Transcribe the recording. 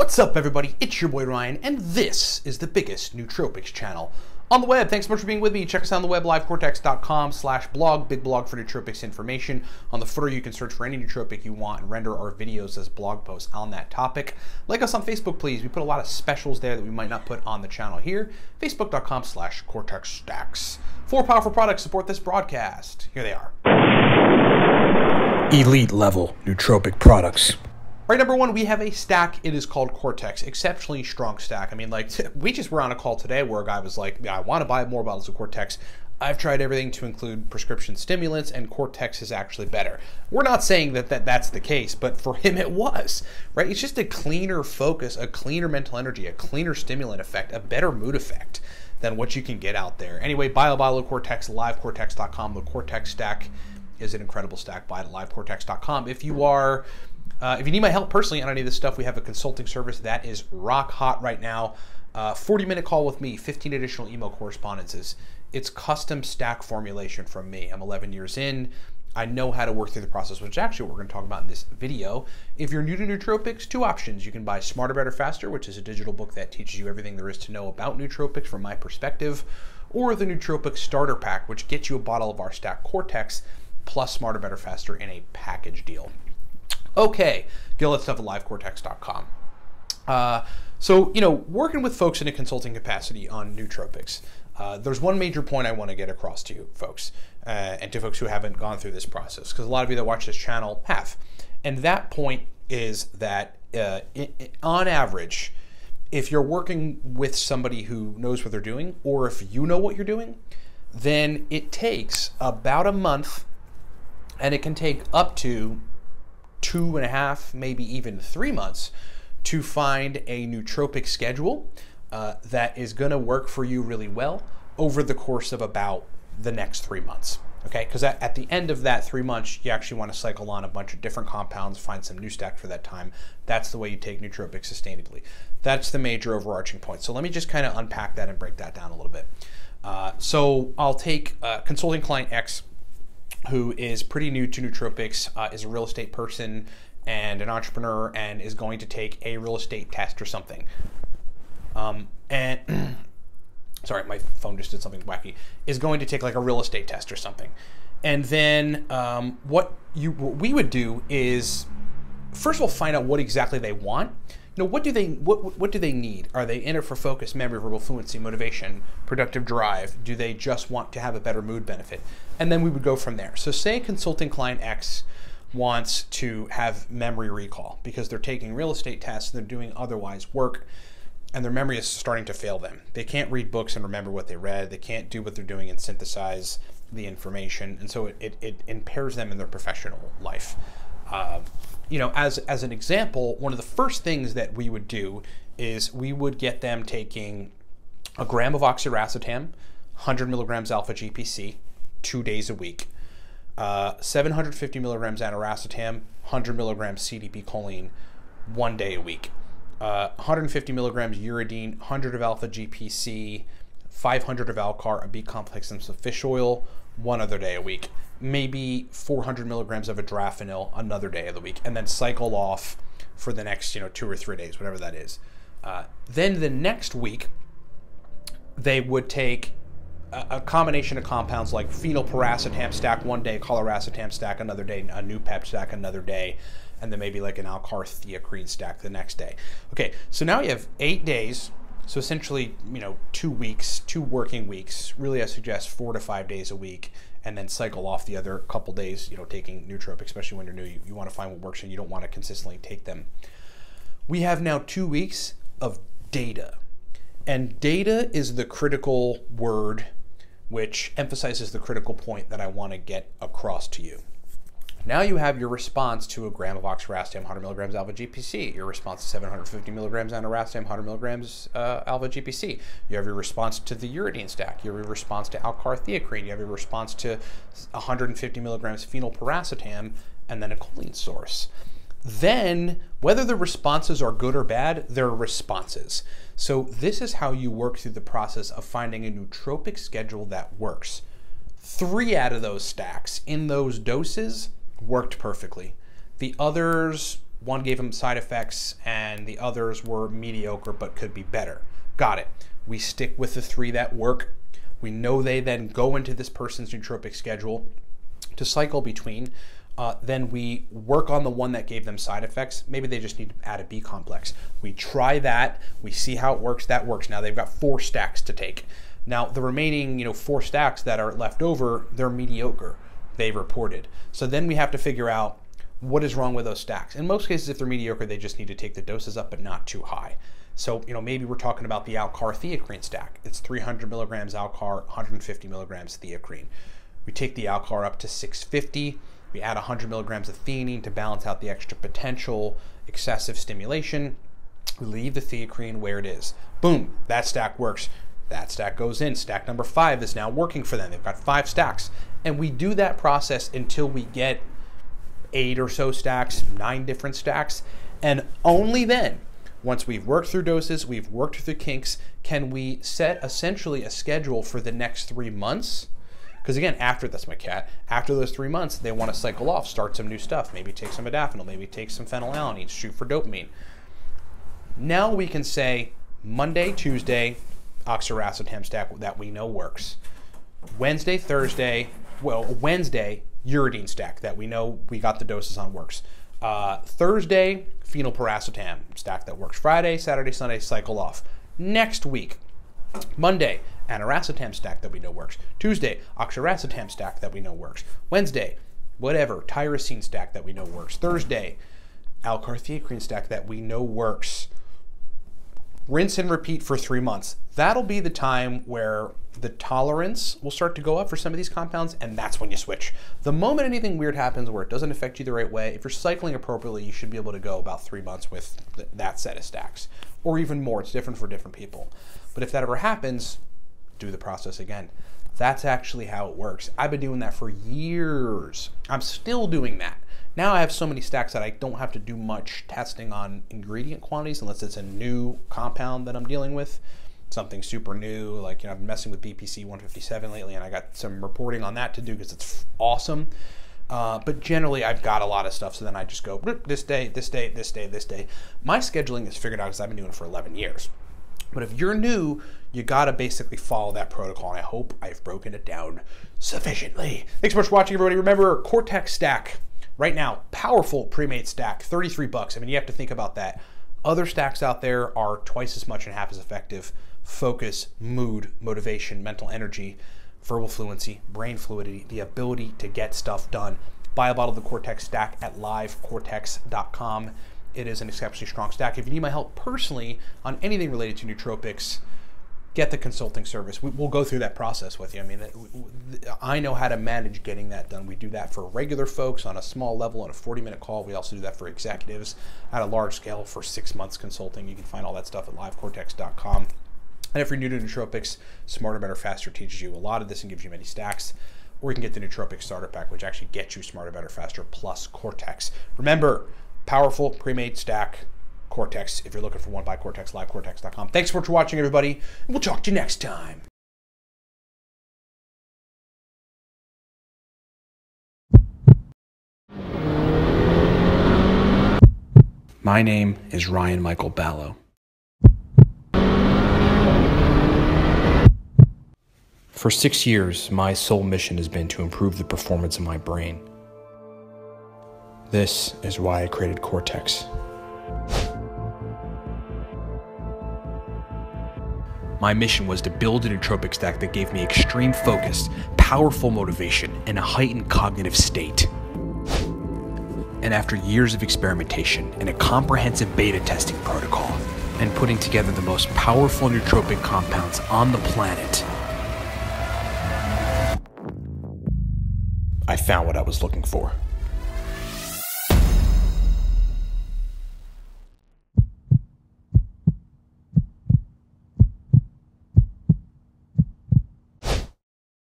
What's up, everybody? It's your boy Ryan, and this is the biggest nootropics channel on the web. Thanks so much for being with me. Check us out on the web, livecortex.com/blog, big blog for nootropics information. On the footer, you can search for any nootropic you want and render our videos as blog posts on that topic. Like us on Facebook, please. We put a lot of specials there that we might not put on the channel here. Facebook.com/cortexstacks. 4 powerful products support this broadcast. Here they are. Elite level nootropic products. All right, number one, we have a stack. It is called Cortex, exceptionally strong stack. I mean, like, we just were on a call today where a guy was like, yeah, I want to buy more bottles of Cortex. I've tried everything to include prescription stimulants, and Cortex is actually better. We're not saying that that's the case, but for him it was, right? It's just a cleaner focus, a cleaner mental energy, a cleaner stimulant effect, a better mood effect than what you can get out there. Anyway, buy a bottle of Cortex, livecortex.com. The Cortex stack is an incredible stack. Buy it at livecortex.com. If you need my help personally on any of this stuff, we have a consulting service that is rock hot right now. 40-minute call with me, 15 additional email correspondences. It's custom stack formulation from me. I'm 11 years in. I know how to work through the process, which is actually what we're going to talk about in this video. If you're new to nootropics, 2 options. You can buy Smarter, Better, Faster, which is a digital book that teaches you everything there is to know about nootropics from my perspective, or the Nootropics Starter Pack, which gets you a bottle of our stack Cortex plus Smarter, Better, Faster in a package deal. Okay, get all that stuff at livecortex.com. So, working with folks in a consulting capacity on nootropics, there's one major point I want to get across to you folks, and to folks who haven't gone through this process, because a lot of you that watch this channel have. And that point is that, on average, if you're working with somebody who knows what they're doing, or if you know what you're doing, then it takes about a month, and it can take up to 2.5, maybe even 3 months to find a nootropic schedule that is going to work for you really well over the course of about the next 3 months. Okay, because at the end of that 3 months, you actually want to cycle on a bunch of different compounds, find some new stack for that time. That's the way you take nootropics sustainably. That's the major overarching point. So let me just kind of unpack that and break that down a little bit. So I'll take consulting client X, who is pretty new to nootropics, is a real estate person and an entrepreneur, and is going to take a real estate test or something. Sorry, my phone just did something wacky. Is going to take like a real estate test or something. And then what we would do is, first of all, find out what exactly they want. What do they need? Are they in it for focus, memory, verbal fluency, motivation, productive drive? Do they just want to have a better mood benefit? And then we would go from there. So say consulting client X wants to have memory recall because they're taking real estate tests, they're doing otherwise work, and their memory is starting to fail them. They can't read books and remember what they read. They can't do what they're doing and synthesize the information. And so it impairs them in their professional life. As an example, one of the first things that we would do is we would get them taking a gram of oxiracetam, 100 milligrams alpha GPC, 2 days a week, 750 milligrams aniracetam, 100 milligrams CDP choline, 1 day a week, 150 milligrams uridine, 100 of alpha GPC, 500 of Alcar, a B complex, and some fish oil, 1 other day a week. Maybe 400 milligrams of adrafinil another day of the week, and then cycle off for the next 2 or 3 days, whatever that is. Then the next week, they would take a combination of compounds like phenylpiracetam stack 1 day, coliracetam stack another day, a Nupep stack another day, and then maybe like an Alcar theacrine stack the next day. Okay, so now you have 8 days. So essentially, 2 weeks, 2 working weeks. Really, I suggest 4 to 5 days a week, and then cycle off the other couple days, taking nootropics, especially when you're new. You want to find what works, and you don't want to consistently take them. We have now 2 weeks of data. And data is the critical word which emphasizes the critical point that I want to get across to you. Now you have your response to a gram of oxiracetam, 100 milligrams alpha GPC. Your response to 750 milligrams aniracetam, 100 milligrams alpha GPC. You have your response to the uridine stack. You have your response to Alcar theacrine. You have your response to 150 milligrams phenylpiracetam, and then a choline source. Then, whether the responses are good or bad, they're responses. So this is how you work through the process of finding a nootropic schedule that works. 3 out of those stacks in those doses worked perfectly. The others one gave them side effects and the others were mediocre but could be better. Got it. We stick with the 3 that work. We know they then go into this person's nootropic schedule to cycle between. Then we work on the one that gave them side effects. Maybe they just need to add a B complex. We try that. We see how it works. That works. Now they've got 4 stacks to take. Now the remaining 4 stacks that are left over, they're mediocre. They've reported. So then we have to figure out what is wrong with those stacks. In most cases, if they're mediocre, they just need to take the doses up, but not too high. So, maybe we're talking about the Alcar theacrine stack. It's 300 milligrams Alcar, 150 milligrams theacrine. We take the Alcar up to 650. We add 100 milligrams of theanine to balance out the extra potential excessive stimulation. We leave the theacrine where it is. Boom, that stack works. That stack goes in. Stack number 5 is now working for them. They've got 5 stacks. And we do that process until we get 8 or so stacks, 9 different stacks. And only then, once we've worked through doses, we've worked through the kinks, can we set essentially a schedule for the next 3 months. Because again, that's my cat, after those 3 months, they want to cycle off, start some new stuff, maybe take some modafinil, maybe take some phenylalanine, shoot for dopamine. Now we can say Monday, Tuesday, oxiracetam stack that we know works. Wednesday, Thursday, Wednesday, uridine stack that we know we got the doses on works. Thursday, phenylpiracetam stack that works. Friday, Saturday, Sunday, cycle off. Next week, Monday, aniracetam stack that we know works. Tuesday, oxiracetam stack that we know works. Wednesday, whatever, tyrosine stack that we know works. Thursday, Alcar theacrine stack that we know works. Rinse and repeat for 3 months. That'll be the time where the tolerance will start to go up for some of these compounds, and that's when you switch. The moment anything weird happens where it doesn't affect you the right way, if you're cycling appropriately, you should be able to go about 3 months with that set of stacks, or even more. It's different for different people. But if that ever happens, do the process again. That's actually how it works. I've been doing that for years. I'm still doing that. Now I have so many stacks that I don't have to do much testing on ingredient quantities unless it's a new compound that I'm dealing with. Something super new, like I've been messing with BPC 157 lately, and I got some reporting on that to do because it's awesome. But generally, I've got a lot of stuff, so then I just go this day, this day, this day, this day. My scheduling is figured out because I've been doing it for 11 years. But if you're new, you gotta basically follow that protocol, and I hope I've broken it down sufficiently. Thanks so much for watching, everybody. Remember, Cortex stack right now, powerful pre-made stack, $33. I mean, you have to think about that. Other stacks out there are twice as much and half as effective. Focus, mood, motivation, mental energy, verbal fluency, brain fluidity, the ability to get stuff done. Buy a bottle of the Cortex stack at livecortex.com. It is an exceptionally strong stack. If you need my help personally on anything related to nootropics, get the consulting service. We'll go through that process with you. I mean, I know how to manage getting that done. We do that for regular folks on a small level on a 40-minute call. We also do that for executives at a large scale for 6 months consulting. You can find all that stuff at livecortex.com. And if you're new to nootropics, Smarter, Better, Faster teaches you a lot of this and gives you many stacks. Or you can get the Nootropics Starter Pack, which actually gets you Smarter, Better, Faster plus Cortex. Remember, powerful pre-made stack, Cortex. If you're looking for one, buy Cortex, livecortex.com. Thanks so much for watching, everybody, and we'll talk to you next time. My name is Ryan Michael Ballo. For 6 years, my sole mission has been to improve the performance of my brain. This is why I created Cortex. My mission was to build a nootropic stack that gave me extreme focus, powerful motivation, and a heightened cognitive state. And after years of experimentation and a comprehensive beta testing protocol, and putting together the most powerful nootropic compounds on the planet, I found what I was looking for.